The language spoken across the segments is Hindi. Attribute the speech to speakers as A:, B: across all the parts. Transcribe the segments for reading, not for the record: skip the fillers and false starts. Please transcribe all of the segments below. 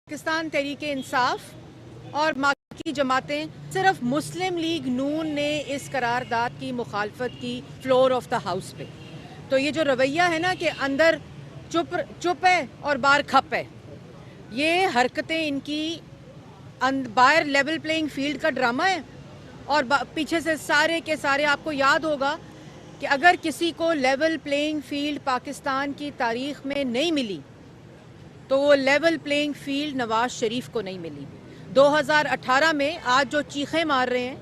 A: पाकिस्तान तहरीके इंसाफ और बाकी जमातें, सिर्फ मुस्लिम लीग नून ने इस करारदाद की मुखालफत की फ्लोर ऑफ द हाउस पे। तो ये जो रवैया है ना कि अंदर चुप है और बाहर खप है, ये हरकतें इनकी बाहर लेवल प्लेइंग फील्ड का ड्रामा है और पीछे से सारे के सारे। आपको याद होगा कि अगर किसी को लेवल प्लेइंग फील्ड पाकिस्तान की तारीख में नहीं मिली तो वो level playing field Nawaz Sharif को नहीं मिली। 2018 में आज जो चीखें मार रहे हैं,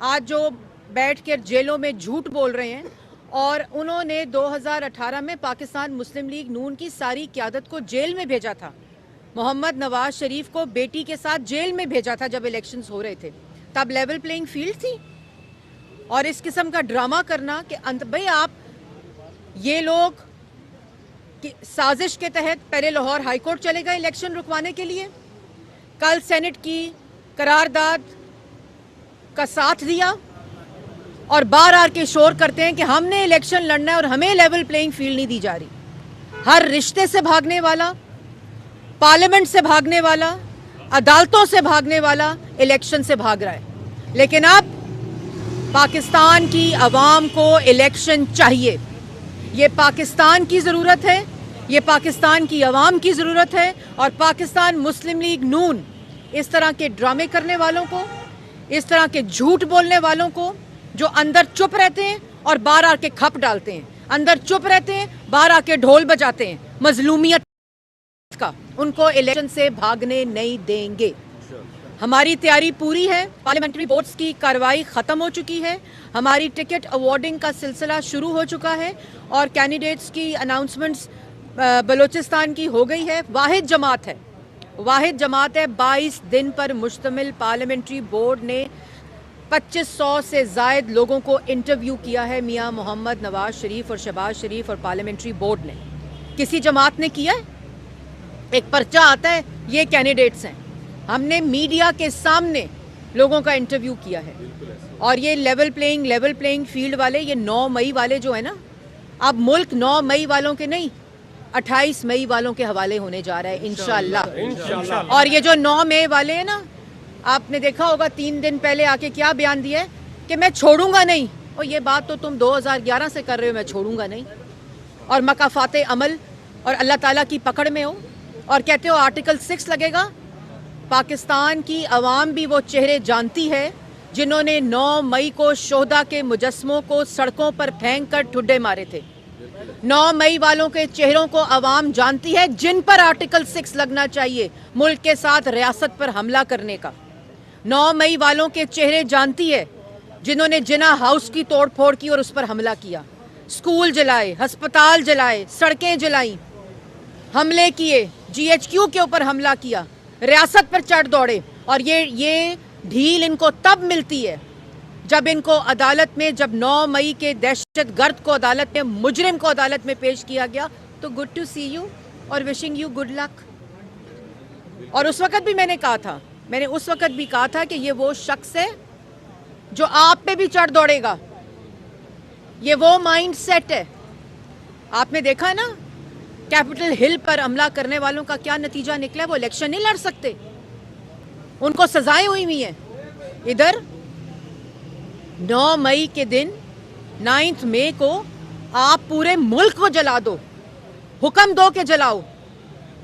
A: आज जो बैठ कर जेलों में झूठ बोल रहे हैं, और उन्होंने 2018 में पाकिस्तान मुस्लिम लीग नून की सारी क़यादत को जेल में भेजा था। मोहम्मद नवाज शरीफ को बेटी के साथ जेल में भेजा था जब इलेक्शंस हो रहे थे, तब लेवल प्लेइंग फील्ड थी। और इस किस्म का ड्रामा करना कि भाई आप ये लोग कि साजिश के तहत पहले लाहौर हाई कोर्ट चले गए इलेक्शन रुकवाने के लिए, कल सेनेट की करारदाद का साथ दिया और बार बार के शोर करते हैं कि हमने इलेक्शन लड़ना है और हमें लेवल प्लेइंग फील्ड नहीं दी जा रही। हर रिश्ते से भागने वाला, पार्लियामेंट से भागने वाला, अदालतों से भागने वाला इलेक्शन से भाग रहा है। लेकिन अब पाकिस्तान की अवाम को इलेक्शन चाहिए। ये पाकिस्तान की ज़रूरत है, ये पाकिस्तान की अवाम की ज़रूरत है। और पाकिस्तान मुस्लिम लीग नून इस तरह के ड्रामे करने वालों को, इस तरह के झूठ बोलने वालों को, जो अंदर चुप रहते हैं और बाहर आके खप डालते हैं, अंदर चुप रहते हैं बाहर आके ढोल बजाते हैं मजलूमियत का, उनको इलेक्शन से भागने नहीं देंगे। हमारी तैयारी पूरी है। पार्लियामेंट्री वोट्स की कार्रवाई ख़त्म हो चुकी है। हमारी टिकट अवार्डिंग का सिलसिला शुरू हो चुका है और कैंडिडेट्स की अनाउंसमेंट्स बलूचिस्तान की हो गई है। वाहिद जमात है 22 दिन पर मुश्तमिल पार्लियामेंट्री बोर्ड ने 2500 से ज़ायद लोगों को इंटरव्यू किया है। मियाँ मोहम्मद नवाज शरीफ और शहबाज शरीफ और पार्लियामेंट्री बोर्ड ने, किसी जमात ने किया है? एक पर्चा आता है, ये कैंडिडेट्स हैं। हमने मीडिया के सामने लोगों का इंटरव्यू किया है। और ये लेवल प्लेइंग फील्ड वाले, ये 9 मई वाले जो है ना, अब मुल्क 9 मई वालों के नहीं 28 मई वालों के हवाले होने जा रहा है इंशाअल्लाह। और ये जो 9 मई वाले हैं ना, आपने देखा होगा 3 दिन पहले आके क्या बयान दिया है कि मैं छोड़ूंगा नहीं। और ये बात तो तुम 2011 से कर रहे हो, मैं छोड़ूंगा नहीं, और मकाफाते अमल और अल्लाह ताला की पकड़ में हो, और कहते हो आर्टिकल 6 लगेगा। पाकिस्तान की अवाम भी वो चेहरे जानती है जिन्होंने 9 मई को शोहदा के मुजस्मों को सड़कों पर फेंक कर ठुड्डे मारे थे। 9 मई वालों के चेहरों को अवाम जानती है, जिन पर आर्टिकल 6 लगना चाहिए मुल्क के साथ रियासत पर हमला करने का। 9 मई वालों के चेहरे जानती है जिन्होंने जिना हाउस की तोड़ फोड़ की और उस पर हमला किया, स्कूल जलाए, अस्पताल जलाए, सड़कें जलाई, हमले किए, GHQ के ऊपर हमला किया, रियासत पर चढ़ दौड़े। और ये ढील इनको तब मिलती है जब इनको अदालत में, जब 9 मई के दहशतगर्द को अदालत में, मुजरिम को अदालत में पेश किया गया, तो गुड टू सी यू और विशिंग यू गुड लक। और उस वक्त भी मैंने उस वक्त भी कहा था कि ये वो शख्स है जो आप पे भी चढ़ दौड़ेगा, ये वो माइंड सेट है। आपने देखा ना कैपिटल हिल पर हमला करने वालों का क्या नतीजा निकला? वो इलेक्शन नहीं लड़ सकते, उनको सजाएं हुई हैं। इधर 9 मई के दिन 9 मई को आप पूरे मुल्क को जला दो, हुक्म दो के जलाओ,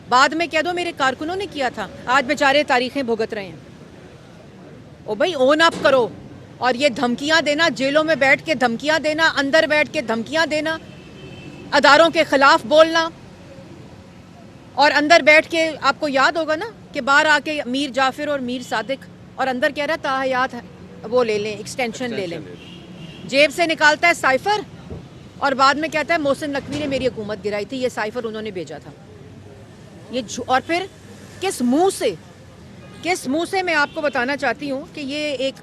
A: बाद में कह दो मेरे कारकुनों ने किया था। आज बेचारे तारीखें भुगत रहे हैं। ओ भाई, ओन अप करो। और ये धमकियां देना, जेलों में बैठ के धमकियां देना, अंदर बैठ के धमकियां देना, अदारों के खिलाफ बोलना, और अंदर बैठ के, आपको याद होगा ना कि बाहर आके मीर जाफिर और मीर सादिक, और अंदर कह रहा था हयात वो ले लें, एक्सटेंशन ले लें, जेब से निकालता है साइफर और बाद में कहता है मोहसिन नकवी ने मेरी हुकूमत गिराई थी, ये साइफर उन्होंने भेजा था। ये और फिर किस मुंह से मैं आपको बताना चाहती हूँ कि ये एक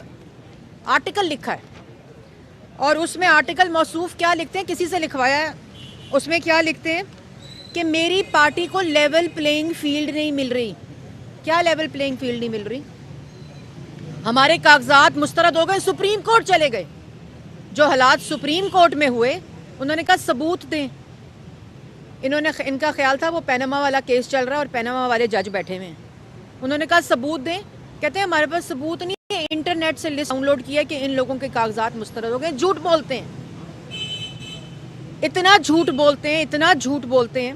A: आर्टिकल लिखा है और उसमें आर्टिकल मौसूफ क्या लिखते हैं, किसी से लिखवाया है, उसमें क्या लिखते हैं कि मेरी पार्टी को लेवल प्लेइंग फील्ड नहीं मिल रही। क्या लेवल प्लेइंग फील्ड नहीं मिल रही? हमारे कागजात मुस्तरद हो गए, सुप्रीम कोर्ट चले गए। जो हालात सुप्रीम कोर्ट में हुए, उन्होंने कहा सबूत दें। इनका ख्याल था वो पैनामा वाला केस चल रहा है और पैनामा वाले जज बैठे हुए हैं। उन्होंने कहा सबूत दें। कहते हैं हमारे पास सबूत नहीं है, इंटरनेट से लिस्ट डाउनलोड किया कि इन लोगों के कागजात मुस्तरद हो गए। झूठ बोलते हैं, इतना झूठ बोलते हैं, इतना झूठ बोलते हैं।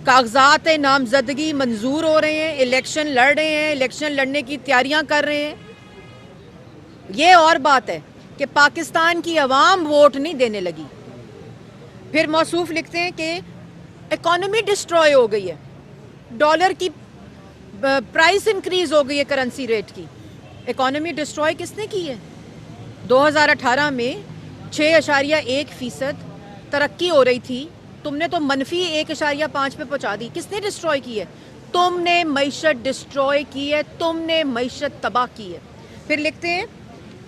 A: कागजात नामजदगी मंजूर हो रहे हैं, इलेक्शन लड़ रहे हैं, इलेक्शन लड़ने की तैयारियां कर रहे हैं। ये और बात है कि पाकिस्तान की अवाम वोट नहीं देने लगी। फिर मौसूफ लिखते हैं कि इकॉनमी डिस्ट्रॉय हो गई है, डॉलर की प्राइस इंक्रीज हो गई है, करेंसी रेट की। इकॉनमी डिस्ट्रॉय किसने की है? 2018 में 6.1% तरक्की हो रही थी, तुमने तो मनफी 1.5 पे पहुंचा दी। किसने डिस्ट्रॉय की है? तुमने मईशत डिस्ट्रॉय की है, तुमने मईशत तबाह की है। फिर लिखते हैं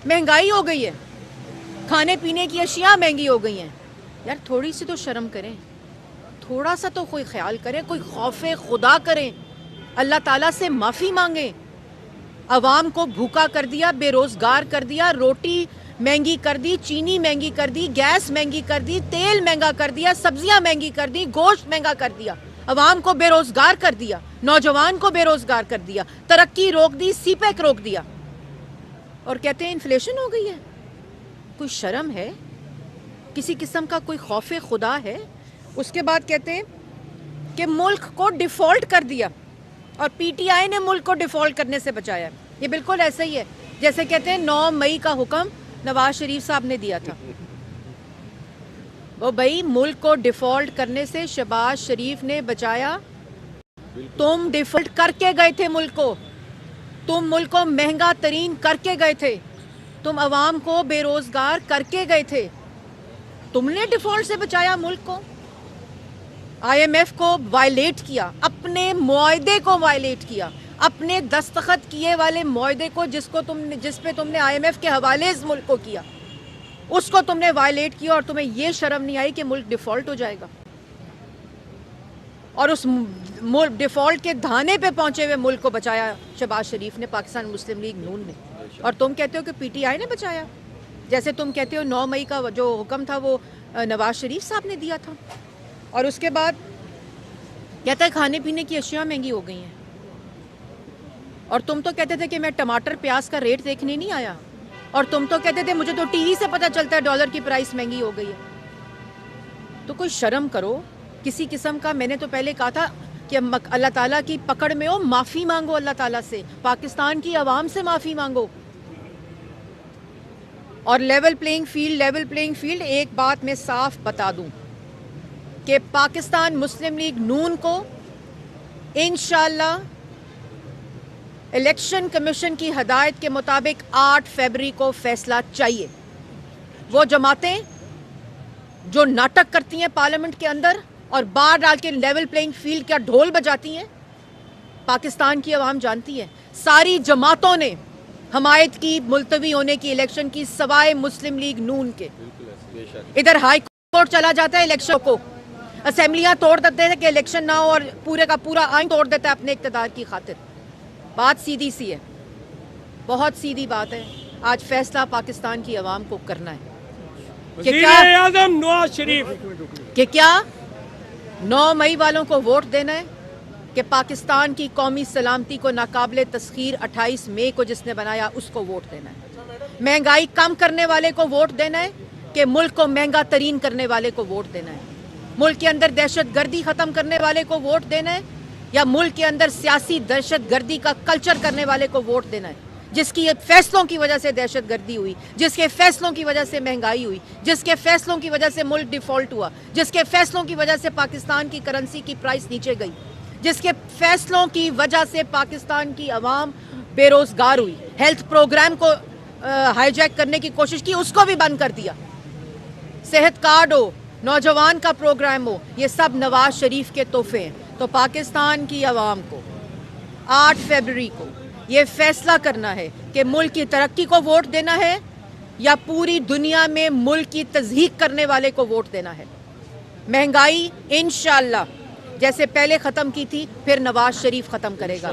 A: महंगाई हो गई है, खाने पीने की अशिया महंगी हो गई हैं। यार थोड़ी सी तो शर्म करें, थोड़ा सा तो कोई ख्याल करें, कोई खौफे खुदा करें, अल्लाह ताला से माफ़ी मांगें। अवाम को भूखा कर दिया, बेरोज़गार कर दिया, रोटी महंगी कर दी, चीनी महंगी कर दी, गैस महंगी कर दी, तेल महंगा कर दिया, सब्जियां महंगी कर दी, गोश्त महंगा कर दिया, अवाम को बेरोज़गार कर दिया, नौजवान को बेरोज़गार कर दिया, तरक्की रोक दी, सीपैक रोक दिया, और कहते हैं इन्फ्लेशन हो गई है। कोई शर्म है? किसी किस्म का कोई खौफे खुदा है? उसके बाद कहते हैं कि मुल्क को डिफ़ॉल्ट कर दिया और पीटीआई ने मुल्क को डिफ़ॉल्ट करने से बचाया। ये बिल्कुल ऐसा ही है जैसे कहते हैं 9 मई का हुक्म नवाज शरीफ साहब ने दिया था। वो भाई मुल्क को डिफ़ॉल्ट करने से शहबाज शरीफ ने बचाया। तुम डिफ़ॉल्ट करके गए थे मुल्क को, तुम मुल्क को महंगा तरीन करके गए थे, तुम अवाम को बेरोज़गार करके गए थे, तुमने डिफ़ॉल्ट से बचाया मुल्क को। IMF को वायलेट किया, अपने मुआहदे को वायलेट किया, अपने दस्तखत किए वाले मुआहदे को जिस पे तुमने IMF के हवाले इस मुल्क को किया, उसको तुमने वायलेट किया, और तुम्हें ये शर्म नहीं आई कि मुल्क डिफ़ॉल्ट हो जाएगा। और उस डिफ़ॉल्ट के धाने पे पहुंचे हुए मुल्क को बचाया शहबाज शरीफ ने, पाकिस्तान मुस्लिम लीग नून ने, और तुम कहते हो कि PTI ने बचाया। जैसे तुम कहते हो 9 मई का जो हुक्म था वो नवाज शरीफ साहब ने दिया था। और उसके बाद कहता है खाने पीने की अशिया महंगी हो गई हैं, और तुम तो कहते थे कि मैं टमाटर प्याज का रेट देखने नहीं आया, और तुम तो कहते थे मुझे तो टीवी से पता चलता है डॉलर की प्राइस महंगी हो गई है। तो कोई शर्म करो किसी किस्म का। मैंने तो पहले कहा था कि अल्लाह ताला की पकड़ में हो, माफ़ी मांगो अल्लाह ताला से, पाकिस्तान की आवाम से माफ़ी मांगो, और लेवल प्लेइंग फील्ड। एक बात मैं साफ बता दूं कि पाकिस्तान मुस्लिम लीग नून को इंशाअल्लाह इलेक्शन कमीशन की हदायत के मुताबिक 8 फरवरी को फैसला चाहिए। वो जमातें जो नाटक करती हैं पार्लियामेंट के अंदर और बाहर डाल के लेवल प्लेइंग फील्ड का ढोल बजाती हैं, पाकिस्तान की आवाम जानती है। सारी जमातों ने हमायत की मुलतवी होने की इलेक्शन की, सवाए मुस्लिम लीग नून के। इधर हाई कोर्ट चला जाता है इलेक्शन को, असेंबलियां तोड़ देते हैं कि इलेक्शन ना हो, और पूरे का पूरा आइन तोड़ देता है अपने इक़्तिदार की खातिर। बात सीधी सी है, बहुत सीधी बात है। आज फैसला पाकिस्तान की आवाम को करना है कि क्या 9 मई वालों को वोट देना है, कि पाकिस्तान की कौमी सलामती को नाकाबिले तस्खीर 28 मई को जिसने बनाया उसको वोट देना है, महंगाई कम करने वाले को वोट देना है, कि मुल्क को महंगा तरीन करने वाले को वोट देना है, मुल्क के अंदर दहशत गर्दी ख़त्म करने वाले को वोट देना है, या मुल्क के अंदर सियासी दहशत गर्दी का कल्चर करने वाले को वोट देना है, जिसकी फैसलों की वजह से दहशत गर्दी हुई, जिसके फैसलों की वजह से महंगाई हुई, जिसके फैसलों की वजह से मुल्क डिफ़ॉल्ट हुआ, जिसके फैसलों की वजह से पाकिस्तान की करेंसी की प्राइस नीचे गई, जिसके फैसलों की वजह से पाकिस्तान की आवाम बेरोज़गार हुई, हेल्थ प्रोग्राम को हाईजैक करने की कोशिश की, उसको भी बंद कर दिया, सेहत कार्ड हो, नौजवान का प्रोग्राम हो, ये सब नवाज शरीफ के तोहफे हैं। तो पाकिस्तान की आवाम को 8 फरवरी को ये फैसला करना है कि मुल्क की तरक्की को वोट देना है, या पूरी दुनिया में मुल्क की तज़हीक करने वाले को वोट देना है। महंगाई इंशाअल्लाह जैसे पहले ख़त्म की थी, फिर नवाज शरीफ ख़त्म करेगा।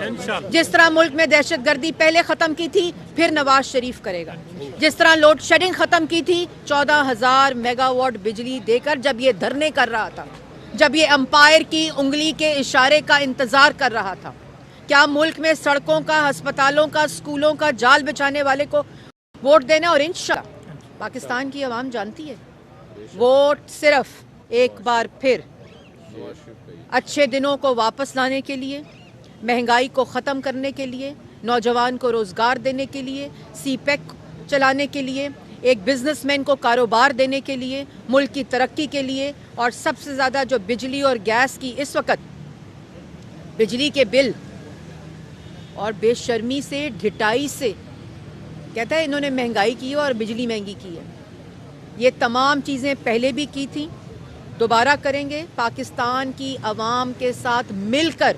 A: जिस तरह मुल्क में दहशत गर्दी पहले ख़त्म की थी, फिर नवाज शरीफ करेगा। जिस तरह लोड शेडिंग ख़त्म की थी 14,000 मेगावाट बिजली देकर, जब ये धरने कर रहा था, जब ये अंपायर की उंगली के इशारे का इंतज़ार कर रहा था, क्या मुल्क में सड़कों का, अस्पतालों का, स्कूलों का जाल बिछाने वाले को वोट देना? और इंशाल्लाह पाकिस्तान की आवाम जानती है, वोट सिर्फ एक बार फिर अच्छे दिनों को वापस लाने के लिए, महंगाई को ख़त्म करने के लिए, नौजवान को रोज़गार देने के लिए, सीपैक चलाने के लिए, एक बिजनेसमैन को कारोबार देने के लिए, मुल्क की तरक्की के लिए, और सबसे ज़्यादा जो बिजली और गैस की इस वक्त बिजली के बिल और बेशर्मी से, ढिठाई से कहता है इन्होंने महंगाई की है और बिजली महंगी की है। ये तमाम चीज़ें पहले भी की थी, दोबारा करेंगे। पाकिस्तान की आवाम के साथ मिलकर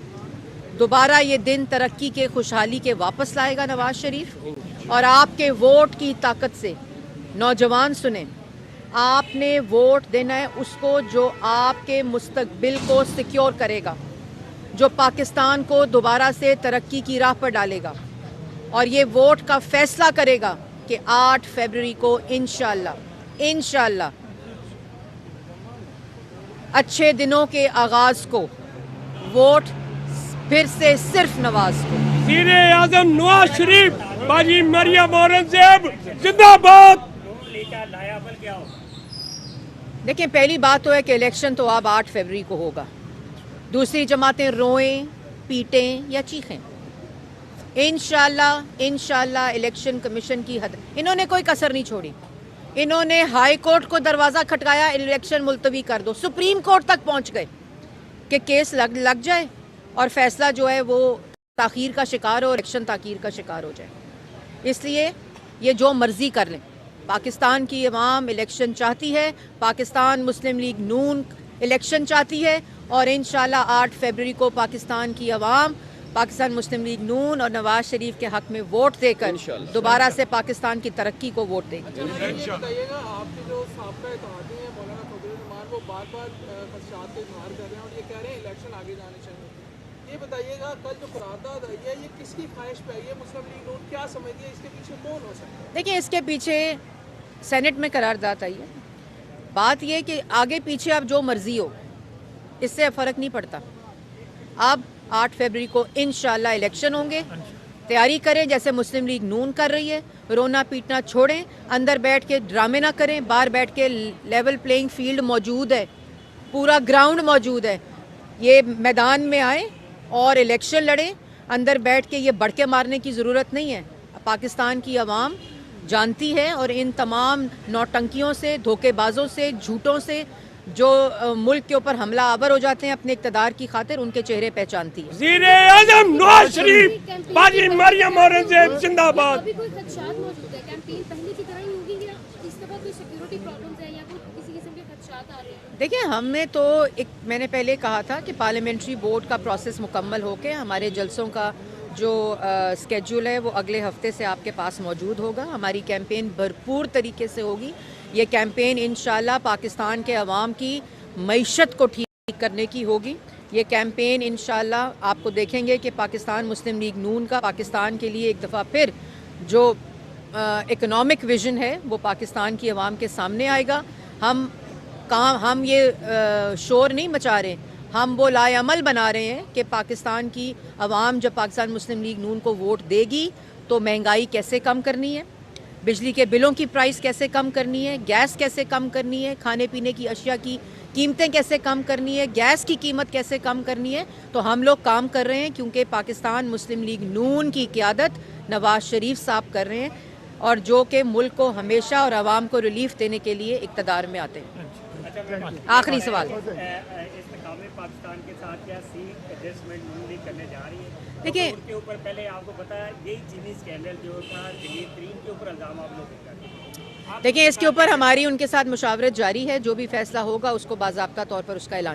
A: दोबारा ये दिन तरक्की के, खुशहाली के वापस लाएगा नवाज शरीफ। और आपके वोट की ताकत से, नौजवान सुने, आपने वोट देना है उसको जो आपके मुस्तकबिल को सिक्योर करेगा, जो पाकिस्तान को दोबारा से तरक्की की राह पर डालेगा। और ये वोट का फैसला करेगा कि 8 फरवरी को इंशाल्लाह अच्छे दिनों के आगाज को वोट फिर से सिर्फ नवाज को।
B: वज़ीर आज़म नवाज शरीफ, बाजी मरियम औरंगजेब जिंदाबाद।
A: देखिए, पहली बात तो है कि इलेक्शन तो अब 8 फरवरी को होगा। दूसरी जमातें रोएं, पीटें या चीखें, इंशाल्लाह इलेक्शन कमीशन की हद, इन्होंने कोई कसर नहीं छोड़ी। इन्होंने हाई कोर्ट को दरवाज़ा खटकाया, इलेक्शन मुलतवी कर दो, सुप्रीम कोर्ट तक पहुंच गए कि केस लग जाए और फैसला जो है वो ताख़ीर का शिकार हो, इलेक्शन ताख़ीर का शिकार हो जाए। इसलिए ये जो मर्ज़ी कर लें, पाकिस्तान की अवाम इलेक्शन चाहती है, पाकिस्तान मुस्लिम लीग नून इलेक्शन चाहती है, और इंशाल्लाह 8 फरवरी को पाकिस्तान की अवाम पाकिस्तान मुस्लिम लीग नून और नवाज शरीफ के हक में वोट देकर दोबारा से पाकिस्तान की तरक्की को वोट देगी।
C: बताइएगा, आपके जो साबका इत्तेहादी हैं मौलाना फजल वो बार-बार खदशात का इज़हार कर रहे हैं और ये कह रहे हैं इलेक्शन आगे जाने चाहिए। ये बताइएगा, कल जो करारदाद आई है ये किसकी ख्वाहिश पे आई है? मुस्लिम लीग नून क्या समझती है, इसके पीछे कौन हो सकता है?
A: देखिए, इसके पीछे सेनेट में करारदाद आई है। बात यह कि आगे पीछे अब जो मर्जी हो, इससे फ़र्क नहीं पड़ता। अब 8 फरवरी को इंशाल्लाह इलेक्शन होंगे। तैयारी करें जैसे मुस्लिम लीग नून कर रही है, रोना पीटना छोड़ें, अंदर बैठ के ड्रामे ना करें, बाहर बैठ के लेवल प्लेइंग फील्ड मौजूद है, पूरा ग्राउंड मौजूद है, ये मैदान में आए और इलेक्शन लड़ें। अंदर बैठ के ये बढ़ के मारने की ज़रूरत नहीं है। पाकिस्तान की आवाम जानती है, और इन तमाम नौटंकियों से, धोखेबाजों से, झूठों से जो मुल्क के ऊपर हमला आवर हो जाते हैं अपने इक़्तिदार की खातिर, उनके चेहरे पहचानती है।
B: वज़ीर आज़म नवाज शरीफ, बाजी मरियम औरंगजेब जिंदाबाद।
D: अभी कोई खदशात मौजूद है? कैंपेन पहले की तरह ही होगी या इस दफा कोई सिक्योरिटी प्रॉब्लम्स है या कोई किसी किस्म के खदशात आ रहे हैं?
A: देखिए, हमने तो मैंने पहले कहा था कि पार्लियामेंट्री बोर्ड का प्रोसेस मुकम्मल होकर हमारे जलसों का जो स्केड्यूल है वो अगले हफ्ते से आपके पास मौजूद होगा। हमारी कैंपेन भरपूर तरीके से होगी। ये कैंपेन इंशाल्लाह पाकिस्तान के अवाम की मईशत को ठीक करने की होगी। ये कैंपेन इंशाल्लाह आपको देखेंगे कि पाकिस्तान मुस्लिम लीग नून का पाकिस्तान के लिए एक दफ़ा फिर जो इकोनॉमिक विज़न है वो पाकिस्तान की अवाम के सामने आएगा। हम ये शोर नहीं मचा रहे, हम वो लाएअमल बना रहे हैं कि पाकिस्तान की अवाम जब पाकिस्तान मुस्लिम लीग नून को वोट देगी तो महंगाई कैसे कम करनी है, बिजली के बिलों की प्राइस कैसे कम करनी है, गैस कैसे कम करनी है, खाने पीने की अशिया की कीमतें कैसे कम करनी है, गैस की कीमत कैसे कम करनी है। तो हम लोग काम कर रहे हैं, क्योंकि पाकिस्तान मुस्लिम लीग नून की क़ियादत नवाज शरीफ साहब कर रहे हैं, और जो कि मुल्क को हमेशा और आवाम को रिलीफ देने के लिए इक़्तिदार में आते हैं। आखिरी सवाल,
E: पाकिस्तान के साथ क्या सीट एडजस्टमेंट नून लीग करने जा रही है?
A: देखिए,
E: के ऊपर पहले आपको पता है यही चीनी स्कैंडल जो था, जलील तरीन के ऊपर इल्जाम आप लोग
A: देखिए, इसके ऊपर हमारी उनके साथ मुशावरत जारी है। जो भी फैसला होगा उसको बाज़ाब्ता तौर पर उसका ऐलान